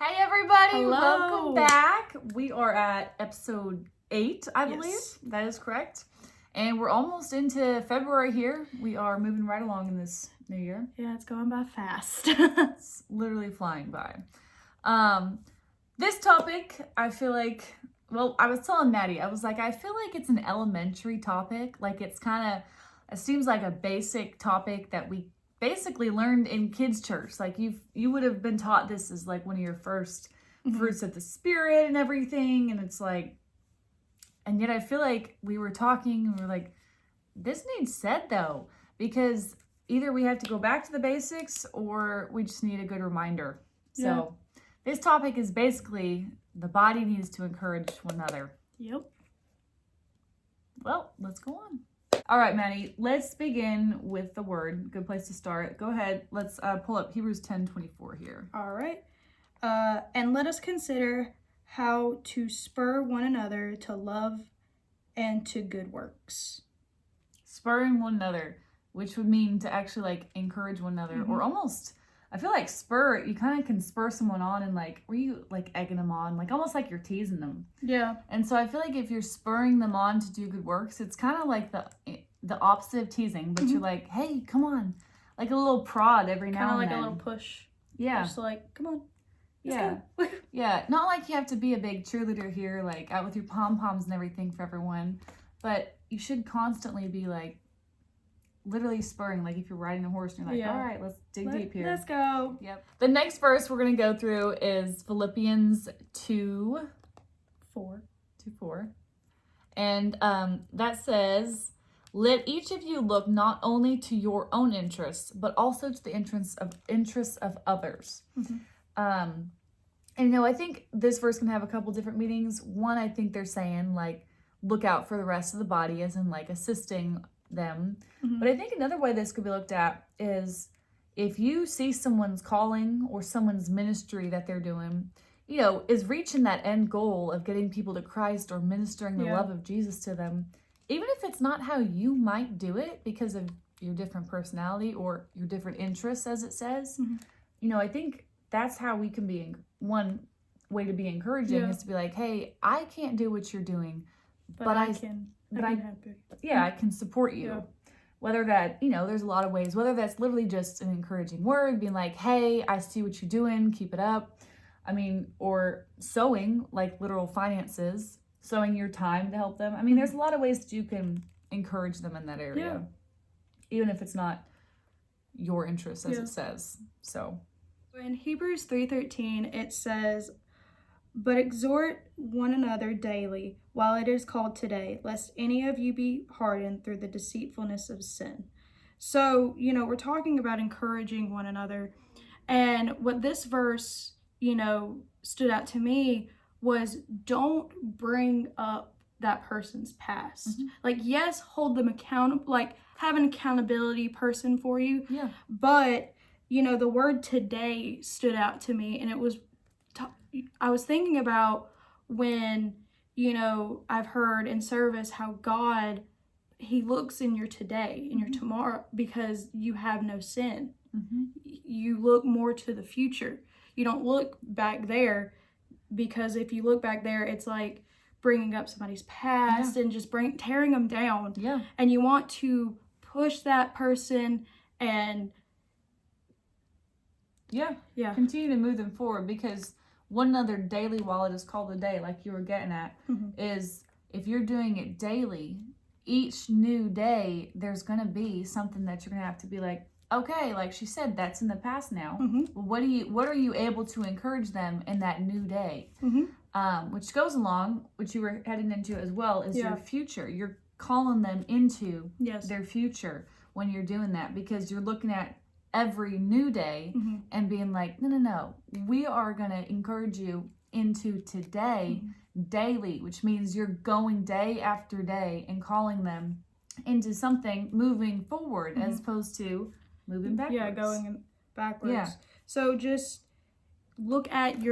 Hey everybody, Hello. Welcome back. We are at episode 8, I believe. Yes. That is correct. And we're almost into February here. We are moving right along in this new year. Yeah, it's going by fast. It's literally flying by. This topic, I feel like, well, I was telling Maddie, I was like, I feel like it's an elementary topic. Like it seems like a basic topic that we basically learned in kids' church. Like you would have been taught this as like one of your first fruits of the Spirit and everything. And it's like, and yet I feel like we were talking and we're like, this needs said though, because either we have to go back to the basics or we just need a good reminder. Yeah. So this topic is basically the body needs to encourage one another. Yep. Well, let's go on. All right, Maddie, let's begin with the word. Good place to start. Go ahead. Let's pull up Hebrews 10:24 here. All right. And let us consider how to spur one another to love and to good works. Spurring one another, which would mean to actually like encourage one another, or almost, I feel like spur, you kind of can spur someone on and like, were you like egging them on, like almost like you're teasing them. Yeah. And so I feel like if you're spurring them on to do good works, it's kind of like the opposite of teasing, but you're like, hey, come on. Like a little prod every now and then. Kind of like a little push. Yeah. Just like, come on. Yeah. Yeah. Not like you have to be a big cheerleader here, like out with your pom-poms and everything for everyone, but you should constantly be like literally spurring, like if you're riding a horse and you're like, all right, let's dig deep here. Let's go. Yep. The next verse we're going to go through is Philippians 2:4. And that says, let each of you look not only to your own interests, but also to the interests of others. And I think this verse can have a couple different meanings. One, I think they're saying like, look out for the rest of the body, as in like assisting them. But I think another way this could be looked at is if you see someone's calling or someone's ministry that they're doing, is reaching that end goal of getting people to Christ or ministering the love of Jesus to them, even if it's not how you might do it because of your different personality or your different interests, as it says, I think that's how we can be. One way to be encouraging is to be like, hey, I can't do what you're doing, but I can help you. Yeah, I can support you. Yeah. Whether that, there's a lot of ways, whether that's literally just an encouraging word, being like, hey, I see what you're doing, keep it up. I mean, or sowing, like literal finances, sowing your time to help them. I mean, there's a lot of ways that you can encourage them in that area, even if it's not your interest, as it says. So in Hebrews 3:13, it says, but exhort one another daily while it is called today, lest any of you be hardened through the deceitfulness of sin. So, we're talking about encouraging one another. And what this verse, stood out to me was don't bring up that person's past. Like, yes, hold them accountable, like have an accountability person for you. Yeah. But, the word today stood out to me, and it was, I was thinking about when, I've heard in service how God, he looks in your today, in your tomorrow, because you have no sin. You look more to the future. You don't look back there, because if you look back there, it's like bringing up somebody's past and just tearing them down. Yeah. And you want to push that person and continue to move them forward, because one another daily while it is called a day, like you were getting at, is if you're doing it daily, each new day, there's going to be something that you're going to have to be like, okay, like she said, that's in the past now. Well, what are you able to encourage them in that new day? Which goes along, which you were heading into as well, is your future. You're calling them into their future when you're doing that, because you're looking at every new day and being like, no, we are going to encourage you into today daily, which means you're going day after day and calling them into something moving forward as opposed to moving backwards. Yeah, going backwards. Yeah. So just look at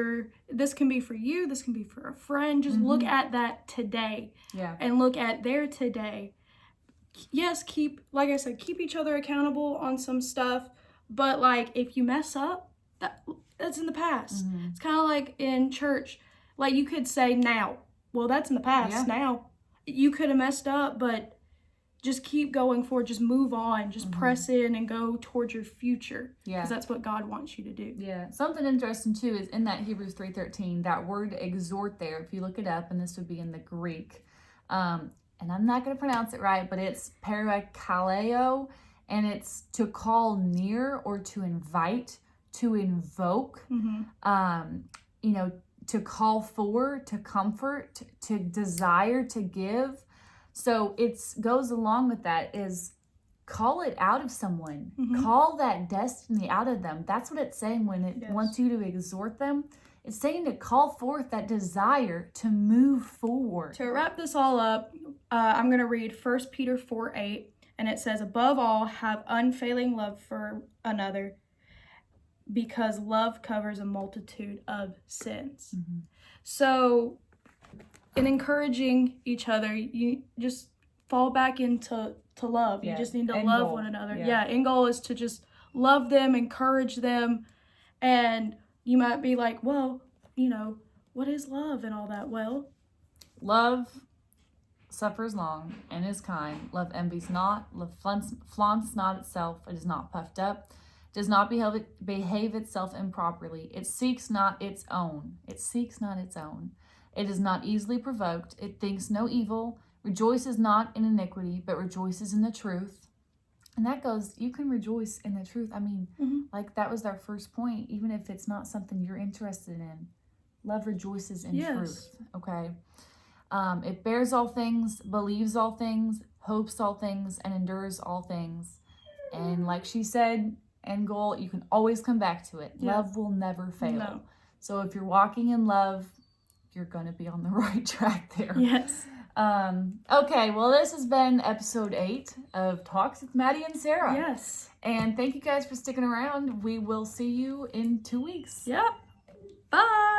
this can be for you, this can be for a friend. Just look at that today. Yeah. And look at their today. Yes, keep each other accountable on some stuff. But like, if you mess up, that's in the past. It's kind of like in church. Like, you could say now. Well, that's in the past now. You could have messed up, but just keep going forward. Just move on. Just press in and go towards your future. Yeah. Because that's what God wants you to do. Yeah. Something interesting, too, is in that Hebrews 3:13, that word exhort there, if you look it up, and this would be in the Greek, and I'm not going to pronounce it right, but it's parakaleo, and it's to call near or to invite, to invoke, to call for, to comfort, to desire, to give. So it goes along with that is call it out of someone. Call that destiny out of them. That's what it's saying when it wants you to exhort them. It's saying to call forth that desire to move forward. To wrap this all up, I'm going to read 1 Peter 4:8, and it says, above all, have unfailing love for another, because love covers a multitude of sins. So, in encouraging each other, you just fall back into love. You just need to love one another. End goal is to just love them, encourage them. And you might be like, well, what is love and all that? Well, love suffers long and is kind. Love envies not. Love flaunts not itself. It is not puffed up. Does not behave itself improperly. It seeks not its own. It is not easily provoked. It thinks no evil. Rejoices not in iniquity, but rejoices in the truth. And that goes, you can rejoice in the truth. I mean, like that was our first point. Even if it's not something you're interested in, love rejoices in truth. Okay. It bears all things, believes all things, hopes all things, and endures all things. And like she said, end goal, you can always come back to it. Love will never fail. No. So if you're walking in love, you're going to be on the right track there. Yes. Okay, well, this has been episode 8 of Talks with Maddie and Sarah. Yes. And thank you guys for sticking around. We will see you in 2 weeks. Yep. Bye.